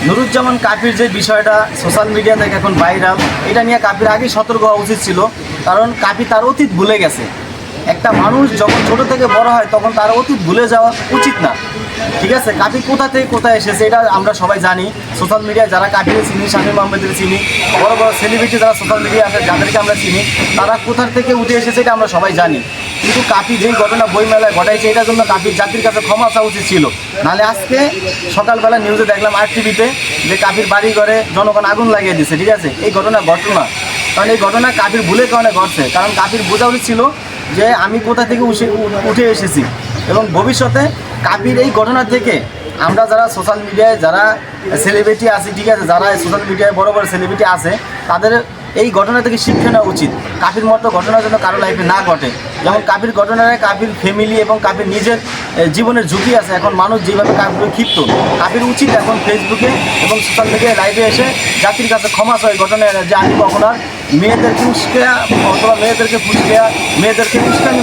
নুরুজ্জামান কাফির যে বিষয়টা সোশ্যাল মিডিয়া থেকে এখন ভাইরাল, এটা নিয়ে কাফির আগেই সতর্ক হওয়া উচিত ছিল। কারণ কাফির তার অতীত ভুলে গেছে। একটা মানুষ যখন ছোট থেকে বড় হয় তখন তার অতীত ভুলে যাওয়া উচিত না। ঠিক আছে, কাফির কোথা থেকে কোথায় এসেছে এটা আমরা সবাই জানি। সোশ্যাল মিডিয়ায় যারা কাফিরে চিনি, শামীম আহমেদের চিনি, বড় বড় সেলিব্রিটি যারা সোশ্যাল মিডিয়ায় আছে যাদেরকে আমরা চিনি, তারা কোথা থেকে উঠে এসেছে এটা আমরা সবাই জানি। কিন্তু কাফির যেই ঘটনা বইমেলায় ঘটাইছে এটার জন্য কাফির জাতির কাছে ক্ষমা চাওয়া উচিত ছিল। নাহলে আজকে সকালবেলা নিউজে দেখলাম RTV-তে যে কাফির বাড়ি ঘরে জনগণ আগুন লাগিয়ে দিচ্ছে। ঠিক আছে, এই ঘটনা ঘটনা, কারণ এই ঘটনা কাফির ভুলের কারণে ঘটছে। কারণ কাফির বোঝা উচিত ছিল যে আমি কোথা থেকে উঠে এসেছি, এবং ভবিষ্যতে কাফির এই ঘটনা থেকে আমরা যারা সোশ্যাল মিডিয়ায় যারা সেলিব্রিটি আছি, ঠিক আছে, যারা সোশ্যাল মিডিয়ায় বড় বড় সেলিব্রিটি আছে, তাদের এই ঘটনা থেকে শিক্ষা নেওয়া উচিত। কাফির মতো ঘটনার জন্য কারো লাইফে না ঘটে। যেমন কাফির ঘটনায় কাফির ফ্যামিলি এবং কাফির নিজের জীবনের ঝুঁকি আছে। এখন মানুষ যেভাবে কাফির ক্ষিপ্ত, কাফির উচিত এখন ফেসবুকে এবং সোশ্যাল মিডিয়ায় লাইভে এসে জাতির কাছে ক্ষমা চায় ঘটনায়, যে আমি কখন আর মেয়েদেরকে উস্কে অথবা মেয়েদেরকে ফুসকে মেয়েদেরকে উস্কানি